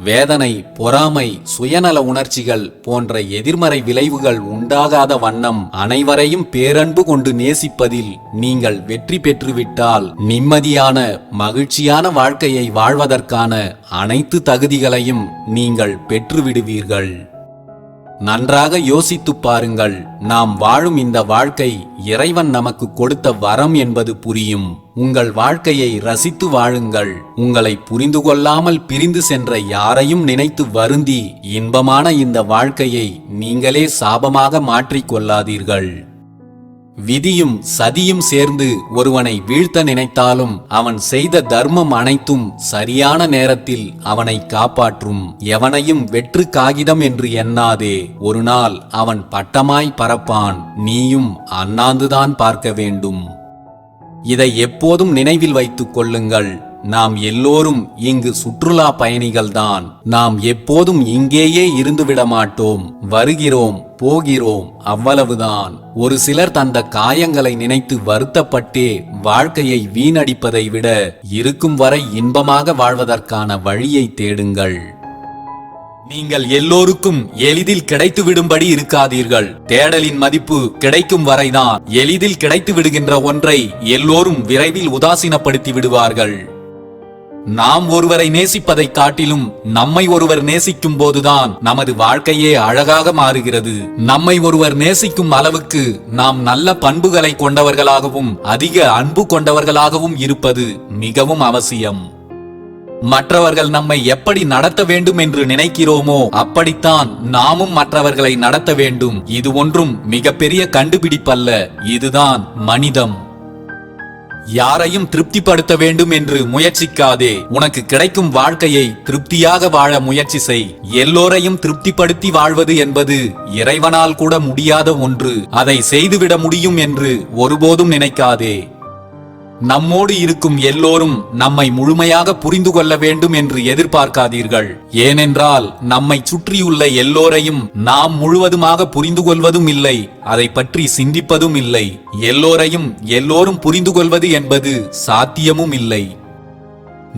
வேதனை, பொறாமை, சுயநல உணர்ச்சிகள் போன்ற எதிர்மறை விளைவுகள் உண்டாகாத வண்ணம் அனைவரையும் பேரன்பு கொண்டு நேசிப்பதில் நீங்கள் வெற்றி பெற்றுவிட்டால் நிம்மதியான மகிழ்ச்சியான வாழ்க்கையை வாழ்வதற்கான அனைத்து தகுதிகளையும் நீங்கள் பெற்றுவிடுவீர்கள். நன்றாக யோசித்துப் பாருங்கள். நாம் வாழும் இந்த வாழ்க்கை இறைவன் நமக்கு கொடுத்த வரம் என்பது புரியும். உங்கள் வாழ்க்கையை ரசித்து வாழுங்கள். உங்களை புரிந்து கொள்ளாமல் பிரிந்து சென்ற யாரையும் நினைத்து வருந்தி இன்பமான இந்த வாழ்க்கையை நீங்களே சாபமாக மாற்றிக் கொள்ளாதீர்கள். விதியும் சதியும் சேர்ந்து ஒருவனை வீழ்த்த நினைத்தாலும் அவன் செய்த தர்மம் அனைத்தும் சரியான நேரத்தில் அவனை காப்பாற்றும். எவனையும் வெற்று காகிதம் என்று எண்ணாதே. ஒரு நாள் அவன் பட்டமாய் பறப்பான். நீயும் அண்ணாந்துதான் பார்க்க வேண்டும். இதை எப்போதும் நினைவில் வைத்துக் கொள்ளுங்கள். நாம் எல்லோரும் இங்கு சுற்றுலா பயணிகள்தான். நாம் எப்போதும் இங்கேயே இருந்துவிட மாட்டோம். வருகிறோம், போகிறோம், அவ்வளவுதான். ஒரு சிலர் தந்த காயங்களை நினைத்து வருத்தப்பட்டே வாழ்க்கையை வீணடிப்பதை விட இருக்கும் வரை இன்பமாக வாழ்வதற்கான வழியை தேடுங்கள். நீங்கள் எல்லோருக்கும் எளிதில் கிடைத்து விடும்படி இருக்காதீர்கள். தேடலின் மதிப்பு கிடைக்கும் வரைதான். எளிதில் கிடைத்து விடுகின்ற ஒன்றை எல்லோரும் விரைவில் உதாசீனப்படுத்தி விடுவார்கள். நாம் ஒருவரை நேசிப்பதை காட்டிலும் நம்மை ஒருவர் நேசிக்கும் போதுதான் நமது வாழ்க்கையே அழகாக மாறுகிறது. நம்மை ஒருவர் நேசிக்கும் அளவுக்கு நாம் நல்ல பண்புகளை கொண்டவர்களாகவும் அதிக அன்பு கொண்டவர்களாகவும் இருப்பது மிகவும் அவசியம். மற்றவர்கள் நம்மை எப்படி நடத்த வேண்டும் என்று நினைக்கிறோமோ அப்படித்தான் நாமும் மற்றவர்களை நடத்த வேண்டும். இது ஒன்றும் மிகப்பெரிய கண்டுபிடிப்பல்ல, இதுதான் மனிதம். யாரையும் திருப்திப்படுத்த வேண்டும் என்று முயற்சிக்காதே. உனக்கு கிடைக்கும் வாழ்க்கையை திருப்தியாக வாழ முயற்சி செய். எல்லோரையும் திருப்திப்படுத்தி வாழ்வது என்பது இறைவனால் கூட முடியாத ஒன்று. அதை செய்துவிட முடியும் என்று ஒருபோதும் நினைக்காதே. நம்மோடு இருக்கும் எல்லோரும் நம்மை முழுமையாக புரிந்து கொள்ள வேண்டும் என்று எதிர்பார்க்காதீர்கள். ஏனென்றால் நம்மை சுற்றியுள்ள எல்லோரையும் நாம் முழுவதுமாக புரிந்து கொள்வதும் இல்லை, அதை பற்றி சிந்திப்பதும் இல்லை. எல்லோரையும் எல்லோரும் புரிந்து கொள்வது என்பது சாத்தியமும் இல்லை.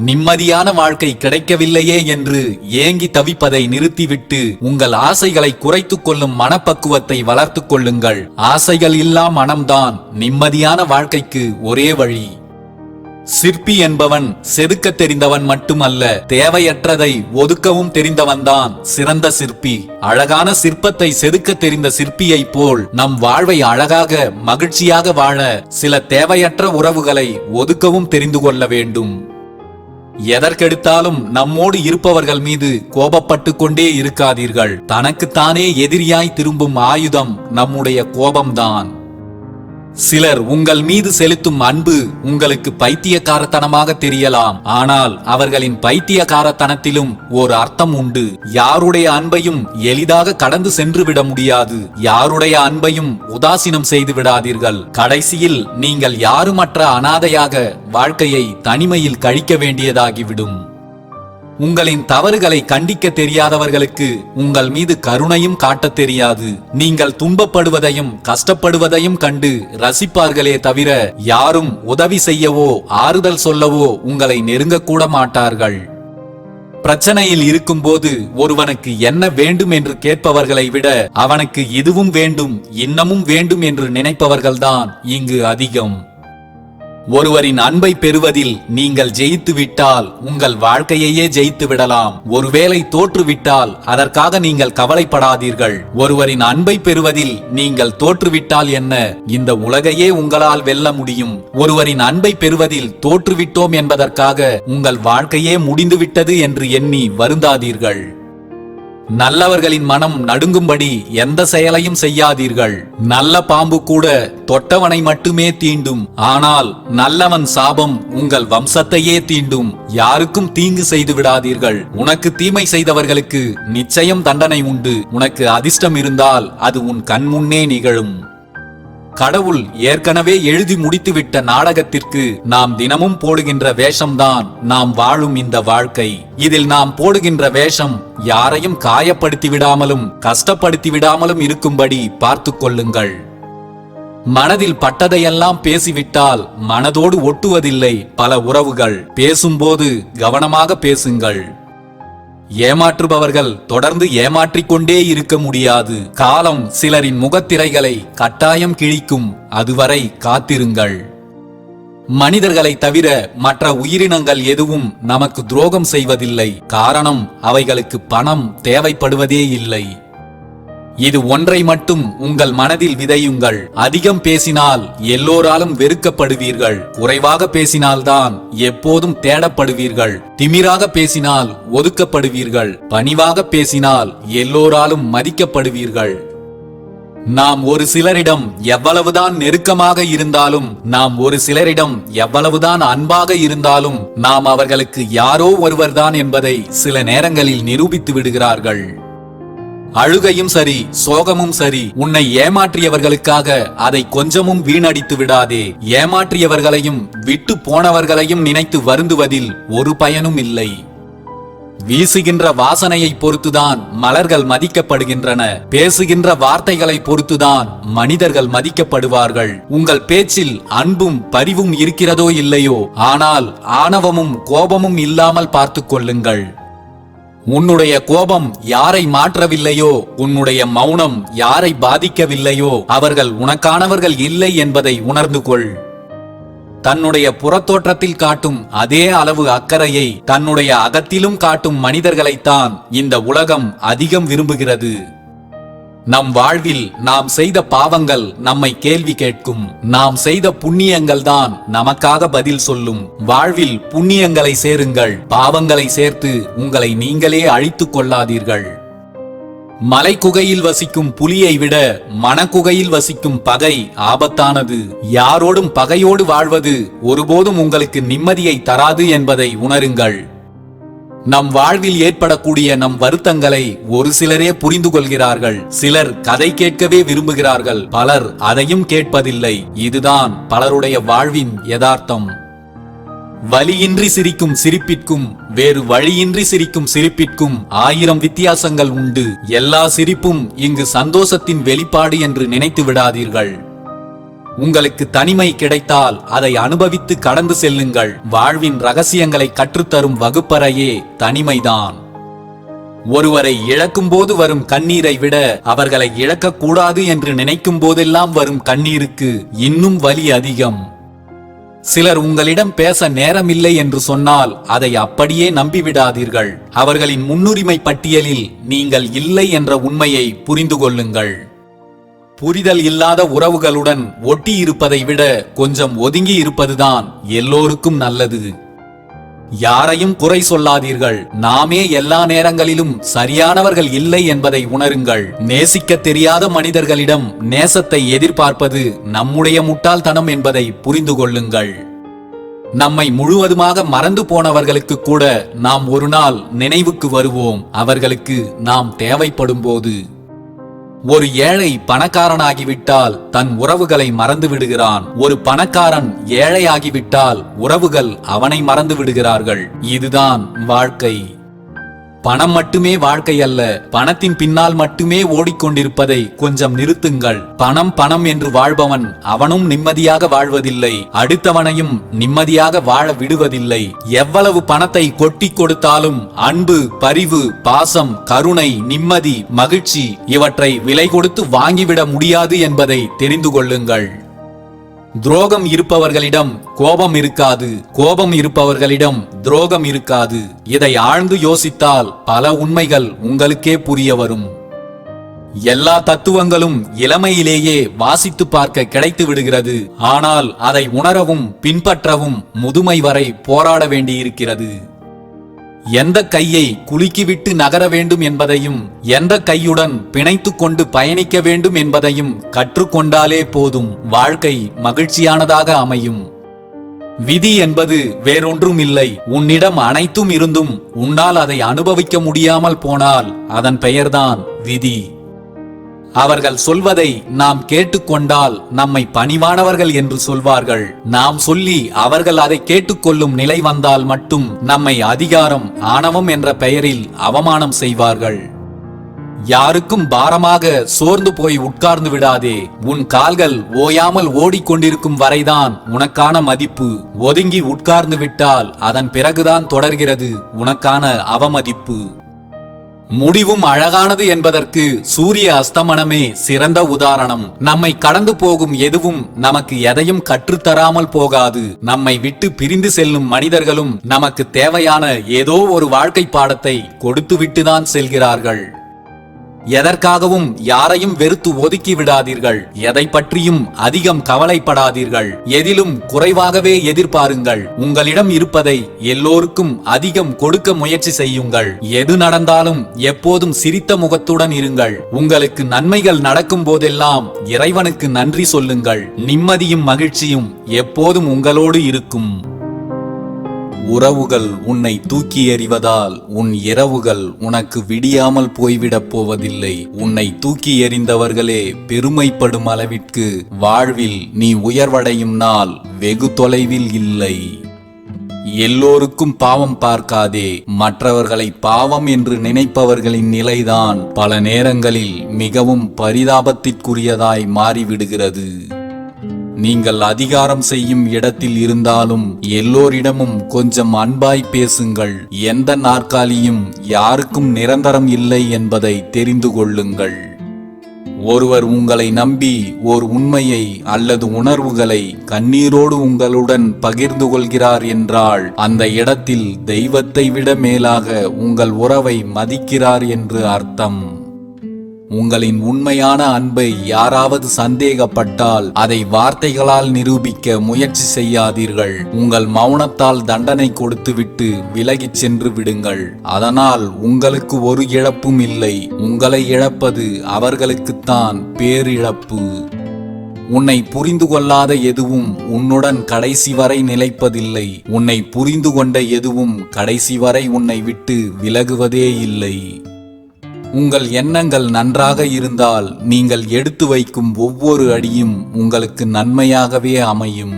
நிம்மதியான வாழ்க்கை கிடைக்கவில்லையே என்று ஏங்கி தவிப்பதை நிறுத்திவிட்டு உங்கள் ஆசைகளை குறைத்துக் கொள்ளும் மனப்பக்குவத்தை வளர்த்துக் கொள்ளுங்கள். ஆசைகள் இல்லா மனம்தான் நிம்மதியான வாழ்க்கைக்கு ஒரே வழி. சிற்பி என்பவன் செதுக்க தெரிந்தவன் மட்டுமல்ல, தேவையற்றதை ஒதுக்கவும் தெரிந்தவன்தான் சிறந்த சிற்பி. அழகான சிற்பத்தை செதுக்க தெரிந்த சிற்பியை போல் நம் வாழ்வை அழகாக மகிழ்ச்சியாக வாழ சில தேவையற்ற உறவுகளை ஒதுக்கவும் தெரிந்து கொள்ள வேண்டும். எதற்கெடுத்தாலும் நம்மோடு இருப்பவர்கள் மீது கோபப்பட்டு கொண்டே இருக்காதீர்கள். தனக்குத்தானே எதிரியாய் திரும்பும் ஆயுதம் நம்முடைய கோபம்தான். சிலர் உங்கள் மீது செலுத்தும் அன்பு உங்களுக்கு பைத்தியக்காரத்தனமாக தெரியலாம். ஆனால் அவர்களின் பைத்தியக்காரத்தனத்திலும் ஒரு அர்த்தம் உண்டு. யாருடைய அன்பையும் எளிதாக கடந்து சென்று விட முடியாது. யாருடைய அன்பையும் உதாசீனம் செய்து விடாதீர்கள். கடைசியில் நீங்கள் யாருமற்ற அனாதையாக வாழ்க்கையை தனிமையில் கழிக்க வேண்டியதாகிவிடும். உங்களின் தவறுகளை கண்டிக்க தெரியாதவர்களுக்கு உங்கள் மீது கருணையும் காட்டத் தெரியாது. நீங்கள் துன்பப்படுவதையும் கஷ்டப்படுவதையும் கண்டு ரசிப்பார்களே தவிர யாரும் உதவி செய்யவோ ஆறுதல் சொல்லவோ உங்களை நெருங்கக்கூட மாட்டார்கள். பிரச்சனையில் இருக்கும்போது ஒருவனுக்கு என்ன வேண்டும் என்று கேட்பவர்களை விட அவனுக்கு இதுவும் வேண்டும் இன்னமும் வேண்டும் என்று நினைப்பவர்கள்தான் இங்கு அதிகம். ஒருவரின் அன்பை பெறுவதில் நீங்கள் ஜெயித்து விட்டால் உங்கள் வாழ்க்கையையே ஜெயித்து விடலாம். ஒருவேளை தோற்றுவிட்டால் அதற்காக நீங்கள் கவலைப்படாதீர்கள். ஒருவரின் அன்பை பெறுவதில் நீங்கள் தோற்றுவிட்டால் என்ன, இந்த உலகையே உங்களால் வெல்ல முடியும். ஒருவரின் அன்பை பெறுவதில் தோற்றுவிட்டோம் என்பதற்காக உங்கள் வாழ்க்கையே முடிந்துவிட்டது என்று எண்ணி வருந்தாதீர்கள். நல்லவர்களின் மனம் நடுங்கும்படி எந்த செயலையும் செய்யாதீர்கள். நல்ல பாம்பு கூட தொட்டவனை மட்டுமே தீண்டும். ஆனால் நல்லவன் சாபம் உங்கள் வம்சத்தையே தீண்டும். யாருக்கும் தீங்கு செய்து விடாதீர்கள். உனக்கு தீமை செய்தவர்களுக்கு நிச்சயம் தண்டனை உண்டு. உனக்கு அதிர்ஷ்டம் இருந்தால் அது உன் கண் முன்னே நிகழும். கடவுள் ஏற்கனவே எழுதி முடித்துவிட்ட நாடகத்திற்கு நாம் தினமும் போடுகின்ற வேஷம்தான் நாம் வாழும் இந்த வாழ்க்கை. இதில் நாம் போடுகின்ற வேஷம் யாரையும் காயப்படுத்தி விடாமலும் கஷ்டப்படுத்தி விடாமலும் இருக்கும்படி பார்த்து கொள்ளுங்கள். மனதில் பட்டதையெல்லாம் பேசிவிட்டால் மனதோடு ஒட்டுவதில்லை பல உறவுகள். பேசும்போது கவனமாக பேசுங்கள். ஏமாற்றுபவர்கள் தொடர்ந்து ஏமாற்றிக் கொண்டே இருக்க முடியாது. காலம் சிலரின் முகத்திரைகளை கட்டாயம் கிழிக்கும். அதுவரை காத்திருங்கள். மனிதர்களை தவிர மற்ற உயிரினங்கள் எதுவும் நமக்கு துரோகம் செய்வதில்லை. காரணம் அவைகளுக்கு பணம் தேவைப்படுவதே இல்லை. இது ஒன்றை மட்டும் உங்கள் மனதில் விதையுங்கள். அதிகம் பேசினால் எல்லோராலும் வெறுக்கப்படுவீர்கள். குறைவாக பேசினால்தான் எப்போதும் தேடப்படுவீர்கள். திமிராக பேசினால் ஒதுக்கப்படுவீர்கள். பணிவாக பேசினால் எல்லோராலும் மதிக்கப்படுவீர்கள். நாம் ஒரு சிலரிடம் எவ்வளவுதான் நெருக்கமாக இருந்தாலும், நாம் ஒரு சிலரிடம் எவ்வளவுதான் அன்பாக இருந்தாலும், நாம் அவர்களுக்கு யாரோ ஒருவர்தான் என்பதை சில நேரங்களில் நிரூபித்து விடுகிறார்கள். அழுகையும் சரி, சோகமும் சரி, உன்னை ஏமாற்றியவர்களுக்காக அதை கொஞ்சமும் வீணடித்து விடாதே. ஏமாற்றியவர்களையும் விட்டு போனவர்களையும் நினைத்து வருந்துவதில் ஒரு பயனும் இல்லை. வீசுகின்ற வாசனையை பொறுத்துதான் மலர்கள் மதிக்கப்படுகின்றன. பேசுகின்ற வார்த்தைகளை பொறுத்துதான் மனிதர்கள் மதிக்கப்படுவார்கள். உங்கள் பேச்சில் அன்பும் பரிவும் இருக்கிறதோ இல்லையோ, ஆனால் ஆணவமும் கோபமும் இல்லாமல் பார்த்துக் கொள்ளுங்கள். உன்னுடைய கோபம் யாரை மாற்றவில்லையோ, உன்னுடைய மௌனம் யாரை பாதிக்கவில்லையோ, அவர்கள் உனக்கானவர்கள் இல்லை என்பதை உணர்ந்து கொள். தன்னுடைய புறத்தோற்றத்தில் காட்டும் அதே அளவு அக்கறையை தன்னுடைய அகத்திலும் காட்டும் மனிதர்களைத்தான் இந்த உலகம் அதிகம் விரும்புகிறது. நம் வாழ்வில் நாம் செய்த பாவங்கள் நம்மை கேள்வி கேட்கும். நாம் செய்த புண்ணியங்கள் தான் நமக்காக பதில் சொல்லும். வாழ்வில் புண்ணியங்களை சேருங்கள், பாவங்களை சேர்த்து உங்களை நீங்களே அழித்துக் கொள்ளாதீர்கள். மலைக்குகையில் வசிக்கும் புலியை விட மனக்குகையில் வசிக்கும் பகை ஆபத்தானது. யாரோடும் பகையோடு வாழ்வது ஒருபோதும் உங்களுக்கு நிம்மதியை தராது என்பதை உணருங்கள். நம் வாழ்வில் ஏற்படக்கூடிய நம் வருத்தங்களை ஒரு சிலரே புரிந்து கொள்கிறார்கள். சிலர் கதை கேட்கவே விரும்புகிறார்கள், பலர் அதையும் கேட்பதில்லை. இதுதான் பலருடைய வாழ்வின் யதார்த்தம். வலியின்றி சிரிக்கும் சிரிப்பிற்கும் வேறு வழியின்றி சிரிக்கும் சிரிப்பிற்கும் 1000 வித்தியாசங்கள் உண்டு. எல்லா சிரிப்பும் இங்கு சந்தோஷத்தின் வெளிப்பாடு என்று நினைத்து விடாதீர்கள். உங்களுக்கு தனிமை கிடைத்தால் அதை அனுபவித்து கடந்து செல்லுங்கள். வாழ்வின் ரகசியங்களை கற்றுத்தரும் வகுப்பறையே தனிமைதான். ஒருவரை இழக்கும் போது வரும் கண்ணீரை விட அவர்களை இழக்கக்கூடாது என்று நினைக்கும் போதெல்லாம் வரும் கண்ணீருக்கு இன்னும் வலி அதிகம். சிலர் உங்களிடம் பேச நேரமில்லை என்று சொன்னால் அதை அப்படியே நம்பிவிடாதீர்கள். அவர்களின் முன்னுரிமை பட்டியலில் நீங்கள் இல்லை என்ற உண்மையை புரிந்து கொள்ளுங்கள். புரிதல் இல்லாத உறவுகளுடன் ஒட்டி இருப்பதை விட கொஞ்சம் ஒதுங்கி இருப்பதுதான் எல்லோருக்கும் நல்லது. யாரையும் குறை சொல்லாதீர்கள். நாமே எல்லா நேரங்களிலும் சரியானவர்கள் இல்லை என்பதை உணருங்கள். நேசிக்க தெரியாத மனிதர்களிடம் நேசத்தை எதிர்பார்ப்பது நம்முடைய முட்டாள்தனம் என்பதை புரிந்து கொள்ளுங்கள். நம்மை முழுவதுமாக மறந்து போனவர்களுக்கு கூட நாம் ஒரு நாள் நினைவுக்கு வருவோம், அவர்களுக்கு நாம் தேவைப்படும் போது. ஒரு ஏழை பணக்காரனாகிவிட்டால் தன் உறவுகளை மறந்து விடுகிறான். ஒரு பணக்காரன் ஏழையாகிவிட்டால் உறவுகள் அவனை மறந்து விடுகிறார்கள். இதுதான் வாழ்க்கை. பணம் மட்டுமே வாழ்க்கை அல்ல. பணத்தின் பின்னால் மட்டுமே ஓடிக்கொண்டிருப்பதை கொஞ்சம் நிறுத்துங்கள். பணம் பணம் என்று வாழ்பவன் அவனும் நிம்மதியாக வாழ்வதில்லை, அடுத்தவனையும் நிம்மதியாக வாழ விடுவதில்லை. எவ்வளவு பணத்தை கொட்டி கொடுத்தாலும் அன்பு, பரிவு, பாசம், கருணை, நிம்மதி, மகிழ்ச்சி இவற்றை விலை கொடுத்து வாங்கிவிட முடியாது என்பதை தெரிந்து கொள்ளுங்கள். துரோகம் இருப்பவர்களிடம் கோபம் இருக்காது, கோபம் இருப்பவர்களிடம் துரோகம் இருக்காது. இதை ஆழ்ந்து யோசித்தால் பல உண்மைகள் உங்களுக்கே புரிய வரும். எல்லா தத்துவங்களும் இளமையிலேயே வாசித்து பார்க்க கிடைத்து விடுகிறது. ஆனால் அதை உணரவும் பின்பற்றவும் முதுமை வரை போராட வேண்டியிருக்கிறது. எந்த கையை குலுக்கிவிட்டு நகர வேண்டும் என்பதையும் எந்த கையுடன் பிணைத்து கொண்டு பயணிக்க வேண்டும் என்பதையும் கற்றுக்கொண்டாலே போதும், வாழ்க்கை மகிழ்ச்சியானதாக அமையும். விதி என்பது வேறொன்றும் இல்லை. உன்னிடம் அனைத்தும் இருந்தும் உன்னால் அதை அனுபவிக்க முடியாமல் போனால் அதன் பெயர்தான் விதி. அவர்கள் சொல்வதை நாம் கேட்டுக்கொண்டால் நம்மை பணிவானவர்கள் என்று சொல்வார்கள். நாம் சொல்லி அவர்கள் அதை கேட்டுக்கொள்ளும் நிலை வந்தால் மட்டும் நம்மை அதிகாரம், ஆணவம் என்ற பெயரில் அவமானம் செய்வார்கள். யாருக்கும் பாரமாக சோர்ந்து போய் உட்கார்ந்து விடாதே. உன் கால்கள் ஓயாமல் ஓடிக்கொண்டிருக்கும் வரைதான் உனக்கான மதிப்பு. ஒதுங்கி உட்கார்ந்து விட்டால் அதன் பிறகுதான் தொடர்கிறது உனக்கான அவமதிப்பு. முடிவும் அழகானது என்பதற்கு சூரிய அஸ்தமனமே சிறந்த உதாரணம். நம்மை கடந்து போகும் எதுவும் நமக்கு எதையும் கற்றுத்தராமல் போகாது. நம்மை விட்டு பிரிந்து செல்லும் மனிதர்களும் நமக்கு தேவையான ஏதோ ஒரு வாழ்க்கை பாடத்தை கொடுத்துவிட்டுதான் செல்கிறார்கள். எதற்காகவும் யாரையும் வெறுத்து ஒதுக்கி விடாதீர்கள். எதை பற்றியும் அதிகம் கவலைப்படாதீர்கள். எதிலும் குறைவாகவே எதிர்பாருங்கள். உங்களிடம் இருப்பதை எல்லோருக்கும் அதிகம் கொடுக்க முயற்சி செய்யுங்கள். எது நடந்தாலும் எப்போதும் சிரித்த முகத்துடன் இருங்கள். உங்களுக்கு நன்மைகள் நடக்கும் போதெல்லாம் இறைவனுக்கு நன்றி சொல்லுங்கள். நிம்மதியும் மகிழ்ச்சியும் எப்போதும் உங்களோடு இருக்கும். உறவுகள் உன்னை தூக்கி எறிவதால் உன் இரவுகள் உனக்கு விடியாமல் போய்விடப் போவதில்லை. உன்னை தூக்கி எறிந்தவர்களே பெருமைப்படும் அளவிற்கு வாழ்வில் நீ உயர்வடையும் நாள் வெகு தொலைவில் இல்லை. எல்லோருக்கும் பாவம் பார்க்காதே. மற்றவர்களை பாவம் என்று நினைப்பவர்களின் நிலைதான் பல நேரங்களில் மிகவும் பரிதாபத்திற்குரியதாய் மாறிவிடுகிறது. நீங்கள் அதிகாரம் செய்யும் இடத்தில் இருந்தாலும் எல்லோரிடமும் கொஞ்சம் அன்பாய் பேசுங்கள். எந்த நாற்காலியும் யாருக்கும் நிரந்தரம் இல்லை என்பதை தெரிந்து கொள்ளுங்கள். ஒருவர் உங்களை நம்பி ஓர் உண்மையை அல்லது உணர்வுகளை கண்ணீரோடு உங்களுடன் பகிர்ந்து கொள்கிறார் என்றால் அந்த இடத்தில் தெய்வத்தை விட மேலாக உங்கள் உறவை மதிக்கிறார் என்று அர்த்தம். உங்களின் உண்மையான அன்பை யாராவது சந்தேகப்பட்டால் அதை வார்த்தைகளால் நிரூபிக்க முயற்சி செய்யாதீர்கள். உங்கள் மௌனத்தால் தண்டனை கொடுத்துவிட்டு விலகிச் சென்று விடுங்கள். அதனால் உங்களுக்கு ஒரு இழப்பும் இல்லை. உங்களை இழப்பது அவர்களுக்குத்தான் பேரிழப்பு. உன்னை புரிந்து கொள்ளாத எதுவும் உன்னுடன் கடைசி வரை நிலைப்பதில்லை. உன்னை புரிந்து கொண்ட எதுவும் கடைசி வரை உன்னை விட்டு விலகுவதே இல்லை. உங்கள் எண்ணங்கள் நன்றாக இருந்தால் நீங்கள் எடுத்து வைக்கும் ஒவ்வொரு அடியும் உங்களுக்கு நன்மையாகவே அமையும்.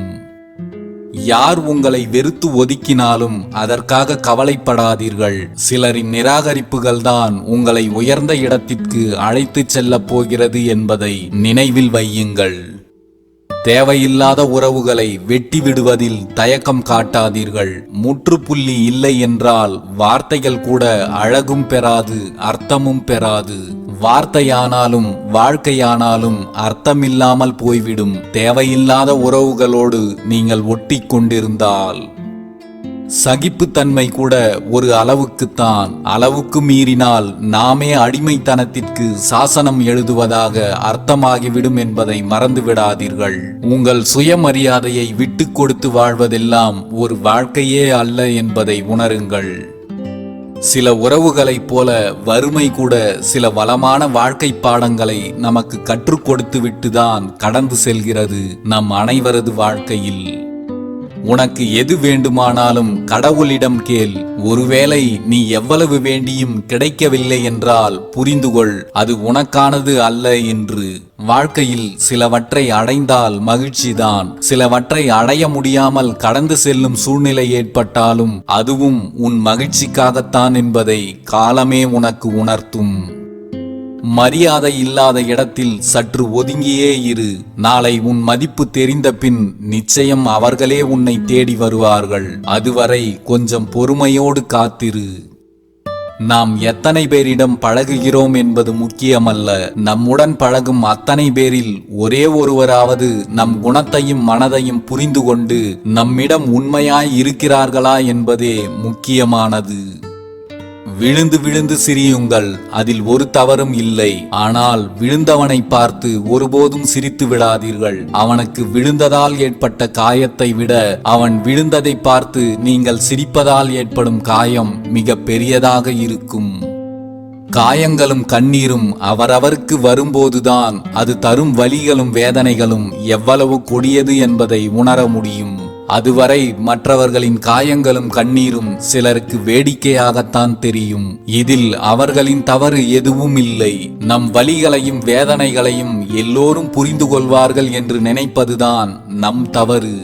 யார் உங்களை வெறுத்து ஒதுக்கினாலும் அதற்காக கவலைப்படாதீர்கள். சிலரின் நிராகரிப்புகள் தான் உங்களை உயர்ந்த இடத்திற்கு அழைத்துச் செல்லப் போகிறது என்பதை நினைவில் வையுங்கள். தேவையில்லாத உறவுகளை வெட்டி விடுவதில் தயக்கம் காட்டாதீர்கள். முற்றுப்புள்ளி இல்லை என்றால் வார்த்தைகள் கூட அழகும் பெறாது, அர்த்தமும் பெறாது. வார்த்தையானாலும் வாழ்க்கையானாலும் அர்த்தமில்லாமல் போய்விடும். தேவையில்லாத உறவுகளோடு நீங்கள் ஒட்டி கொண்டிருந்தால் சகிப்புத்தன்மை கூட ஒரு அளவுக்குத்தான். அளவுக்கு மீறினால் நாமே அடிமைத்தனத்திற்கு சாசனம் எழுதுவதாக அர்த்தமாகிவிடும் என்பதை மறந்துவிடாதீர்கள். உங்கள் சுயமரியாதையை விட்டு கொடுத்து வாழ்வதெல்லாம் ஒரு வாழ்க்கையே அல்ல என்பதை உணருங்கள். சில உறவுகளைப் போல வறுமை கூட சில வளமான வாழ்க்கை பாடங்களை நமக்கு கற்றுக் கொடுத்து விட்டுதான் கடந்து செல்கிறது நம் அனைவரது வாழ்க்கையில். உனக்கு எது வேண்டுமானாலும் கடவுளிடம் கேள். ஒருவேளை நீ எவ்வளவு வேண்டியும் கிடைக்கவில்லை என்றால் புரிந்துகொள், அது உனக்கானது அல்ல என்று. வாழ்க்கையில் சிலவற்றை அடைந்தால் மகிழ்ச்சிதான். சிலவற்றை அடைய முடியாமல் கடந்து செல்லும் சூழ்நிலை ஏற்பட்டாலும் அதுவும் உன் மகிழ்ச்சிக்காகத்தான் என்பதை காலமே உனக்கு உணர்த்தும். மரியாதை இல்லாத இடத்தில் சற்று ஒதுங்கியே இரு. நாளை உன் மதிப்பு தெரிந்த பின் நிச்சயம் அவர்களே உன்னை தேடி வருவார்கள். அதுவரை கொஞ்சம் பொறுமையோடு காத்திரு. நாம் எத்தனை பேரிடம் பழகுகிறோம் என்பது முக்கியமல்ல. நம்முடன் பழகும் அத்தனை பேரில் ஒரே ஒருவராவது நம் குணத்தையும் மனதையும் புரிந்து கொண்டு நம்மிடம் உண்மையாய் இருக்கிறார்களா என்பதே முக்கியமானது. விழுந்து விழுந்து சிரியுங்கள், அதில் ஒரு தவறும் இல்லை. ஆனால் விழுந்தவனை பார்த்து ஒருபோதும் சிரித்து விடாதீர்கள். அவனுக்கு விழுந்ததால் ஏற்பட்ட காயத்தை விட அவன் விழுந்ததை பார்த்து நீங்கள் சிரிப்பதால் ஏற்படும் காயம் மிக பெரியதாக இருக்கும். காயங்களும் கண்ணீரும் அவரவருக்கு வரும்போதுதான் அது தரும் வலிகளும் வேதனைகளும் எவ்வளவு கொடியது என்பதை உணர முடியும். அதுவரை மற்றவர்களின் காயங்களும் கண்ணீரும் சிலருக்கு வேடிக்கையாகத்தான் தெரியும். இதில் அவர்களின் தவறு எதுவும் இல்லை. நம் வலிகளையும் வேதனைகளையும் எல்லோரும் புரிந்து கொள்வார்கள் என்று நினைப்பதுதான் நம் தவறு.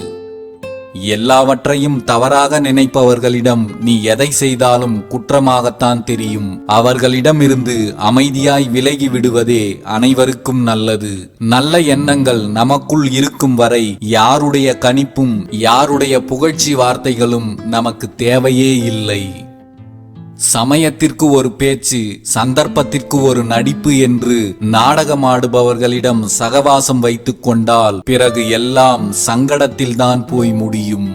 எல்லாவற்றையும் தவறாக நினைப்பவர்களிடம் நீ எதை செய்தாலும் குற்றமாகத்தான் தெரியும். அவர்களிடமிருந்து அமைதியாய் விலகி விடுவதே அனைவருக்கும் நல்லது. நல்ல எண்ணங்கள் நமக்குள் இருக்கும் வரை யாருடைய கணிப்பும் யாருடைய புகழ்ச்சி வார்த்தைகளும் நமக்கு தேவையே இல்லை. சமயத்திற்கு ஒரு பேச்சு, சந்தர்ப்பத்திற்கு ஒரு நடிப்பு என்று நாடகமாடுபவர்களிடம் சகவாசம் வைத்துக் கொண்டால் பிறகு எல்லாம் சங்கடத்தில்தான் போய் முடியும்.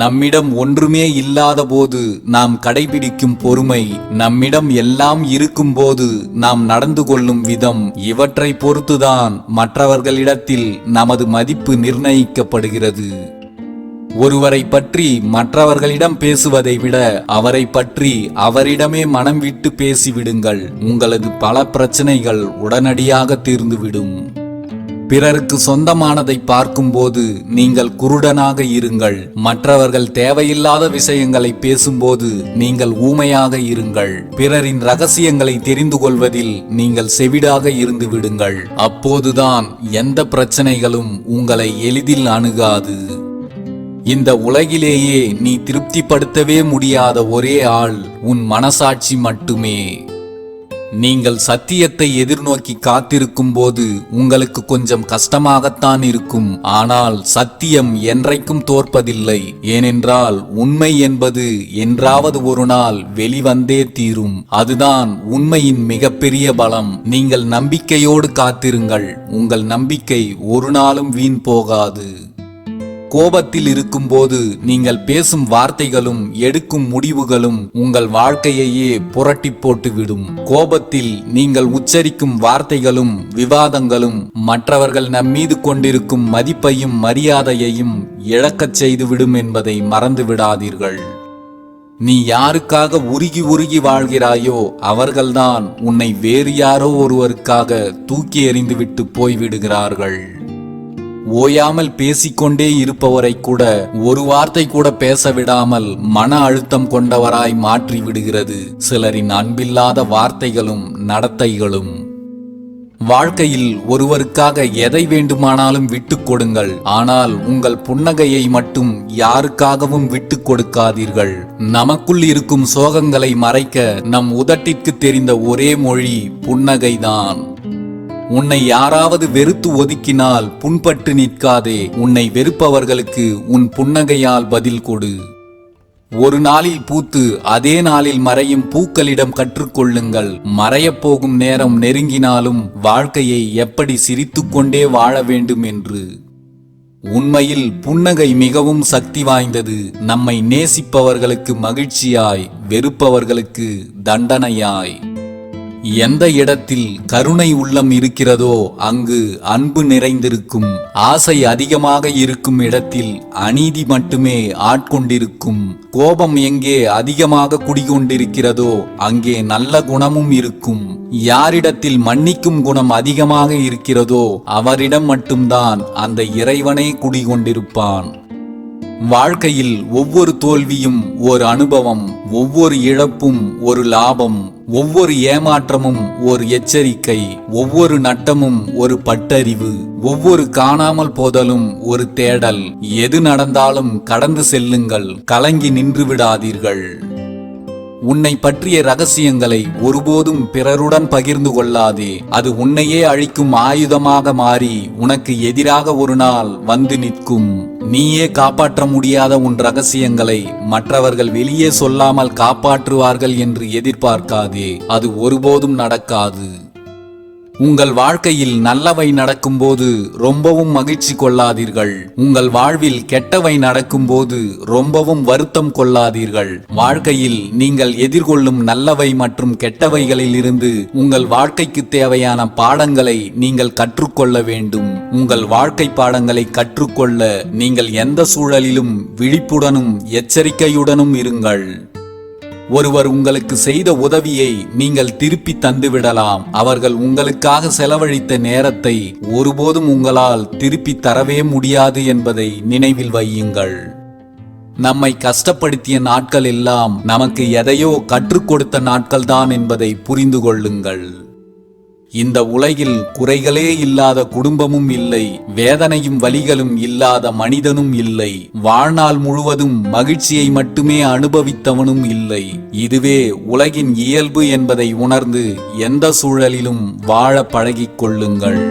நம்மிடம் ஒன்றுமே இல்லாத போது நாம் கடைபிடிக்கும் பொறுமை, நம்மிடம் எல்லாம் இருக்கும் போது நாம் நடந்து கொள்ளும் விதம், இவற்றை பொறுத்துதான் மற்றவர்களிடத்தில் நமது மதிப்பு நிர்ணயிக்கப்படுகிறது. ஒருவரை பற்றி மற்றவர்களிடம் பேசுவதை விட அவரை பற்றி அவரிடமே மனம் விட்டு பேசிவிடுங்கள். உங்களது பல பிரச்சனைகள் உடனடியாக தீர்ந்துவிடும். பிறருக்கு சொந்தமானதை பார்க்கும்போது நீங்கள் குருடனாக இருங்கள். மற்றவர்கள் தேவையில்லாத விஷயங்களை பேசும்போது நீங்கள் ஊமையாக இருங்கள். பிறரின் ரகசியங்களை தெரிந்து கொள்வதில் நீங்கள் செவிடாக இருந்து விடுங்கள். அப்போதுதான் எந்த பிரச்சனைகளும் உங்களை எளிதில் அணுகாது. இந்த உலகிலேயே நீ திருப்திப்படுத்தவே முடியாத ஒரே ஆள் உன் மனசாட்சி மட்டுமே. நீங்கள் சத்தியத்தை எதிர்நோக்கி காத்திருக்கும் போது உங்களுக்கு கொஞ்சம் கஷ்டமாகத்தான் இருக்கும். ஆனால் சத்தியம் என்றைக்கும் தோற்பதில்லை. ஏனென்றால் உண்மை என்பது என்றாவது ஒரு நாள் வெளிவந்தே தீரும். அதுதான் உண்மையின் மிகப்பெரிய பலம். நீங்கள் நம்பிக்கையோடு காத்திருங்கள். உங்கள் நம்பிக்கை ஒரு நாளும் வீண் போகாது. கோபத்தில் இருக்கும்போது நீங்கள் பேசும் வார்த்தைகளும் எடுக்கும் முடிவுகளும் உங்கள் வாழ்க்கையையே புரட்டி போட்டுவிடும். கோபத்தில் நீங்கள் உச்சரிக்கும் வார்த்தைகளும் விவாதங்களும் மற்றவர்கள் நம்மீது கொண்டிருக்கும் மதிப்பையும் மரியாதையையும் இழக்கச் செய்துவிடும் என்பதை மறந்து விடாதீர்கள். நீ யாருக்காக உருகி உருகி வாழ்கிறாயோ அவர்கள்தான் உன்னை வேறு யாரோ ஒருவருக்காக தூக்கி எறிந்துவிட்டு போய்விடுகிறார்கள். ஓயாமல் பேசிக்கொண்டே இருப்பவரை கூட ஒரு வார்த்தை கூட பேச விடாமல் மன அழுத்தம் கொண்டவராய் மாற்றி விடுகிறது சிலரின் அன்பில்லாத வார்த்தைகளும் நடத்தைகளும். வாழ்க்கையில் ஒருவருக்காக எதை வேண்டுமானாலும் விட்டுக் கொடுங்கள். ஆனால் உங்கள் புன்னகையை மட்டும் யாருக்காகவும் விட்டுக் கொடுக்காதீர்கள். நமக்குள் இருக்கும் சோகங்களை மறைக்க நம் உதட்டிற்கு தெரிந்த ஒரே மொழி புன்னகைதான். உன்னை யாராவது வெறுத்து ஒதுக்கினால் புண்பட்டு நிற்காதே. உன்னை வெறுப்பவர்களுக்கு உன் புன்னகையால் பதில் கொடு. ஒரு நாளில் பூத்து அதே நாளில் மறையும் பூக்களிடம் கற்றுக்கொள்ளுங்கள். மறையப் போகும் நேரம் நெருங்கினாலும் வாழ்க்கையை எப்படி சிரித்துக்கொண்டே வாழ வேண்டும் என்று. உண்மையில் புன்னகை மிகவும் சக்தி வாய்ந்தது. நம்மை நேசிப்பவர்களுக்கு மகிழ்ச்சியாய், வெறுப்பவர்களுக்கு தண்டனையாய். எந்த இடத்தில் கருணை உள்ளம் இருக்கிறதோ அங்கு அன்பு நிறைந்திருக்கும். ஆசை அதிகமாக இருக்கும் இடத்தில் அநீதி மட்டுமே ஆட்கொண்டிருக்கும். கோபம் எங்கே அதிகமாக குடிகொண்டிருக்கிறதோ அங்கே நல்ல குணமும் இருக்கும். யாரிடத்தில் மன்னிக்கும் குணம் அதிகமாக இருக்கிறதோ அவரிடம் மட்டும்தான் அந்த இறைவனே குடிகொண்டிருப்பான். வாழ்க்கையில் ஒவ்வொரு தோல்வியும் ஒரு அனுபவம், ஒவ்வொரு இழப்பும் ஒரு லாபம், ஒவ்வொரு ஏமாற்றமும் ஒரு எச்சரிக்கை, ஒவ்வொரு நட்டமும் ஒரு பட்டறிவு, ஒவ்வொரு காணாமல் போதலும் ஒரு தேடல். எது நடந்தாலும் கடந்து செல்லுங்கள். கலங்கி நின்று விடாதீர்கள். உன்னை பற்றிய ரகசியங்களை ஒருபோதும் பிறருடன் பகிர்ந்து கொள்ளாதே. அது உன்னையே அழிக்கும் ஆயுதமாக மாறி உனக்கு எதிராக ஒரு நாள் வந்து நிற்கும். நீயே காப்பாற்ற முடியாத உன் ரகசியங்களை மற்றவர்கள் வெளியே சொல்லாமல் காப்பாற்றுவார்கள் என்று எதிர்பார்க்காதே. அது ஒருபோதும் நடக்காது. உங்கள் வாழ்க்கையில் நல்லவை நடக்கும்போது ரொம்பவும் மகிழ்ச்சி கொள்ளாதீர்கள். உங்கள் வாழ்வில் கெட்டவை நடக்கும்போது ரொம்பவும் வருத்தம் கொள்ளாதீர்கள். வாழ்க்கையில் நீங்கள் எதிர்கொள்ளும் நல்லவை மற்றும் கெட்டவைகளில் இருந்து உங்கள் வாழ்க்கைக்கு தேவையான பாடங்களை நீங்கள் கற்றுக்கொள்ள வேண்டும். உங்கள் வாழ்க்கை பாடங்களை கற்றுக்கொள்ள நீங்கள் எந்த சூழலிலும் விழிப்புடனும் எச்சரிக்கையுடனும் இருங்கள். ஒருவர் உங்களுக்கு செய்த உதவியை நீங்கள் திருப்பி தந்துவிடலாம். அவர்கள் உங்களுக்காக செலவழித்த நேரத்தை ஒருபோதும் உங்களால் திருப்பி தரவே முடியாது என்பதை நினைவில் வையுங்கள். நம்மை கஷ்டப்படுத்திய நாட்கள் எல்லாம் நமக்கு எதையோ கற்றுக் கொடுத்த நாட்கள்தான் என்பதை புரிந்து கொள்ளுங்கள். இந்த உலகில் குறைகளே இல்லாத குடும்பமும் இல்லை, வேதனையும் வலிகளும் இல்லாத மனிதனும் இல்லை, வாழ்நாள் முழுவதும் மகிழ்ச்சியை மட்டுமே அனுபவித்தவனும் இல்லை. இதுவே உலகின் இயல்பு என்பதை உணர்ந்து எந்த சூழலிலும் வாழ பழகிக் கொள்ளுங்கள்.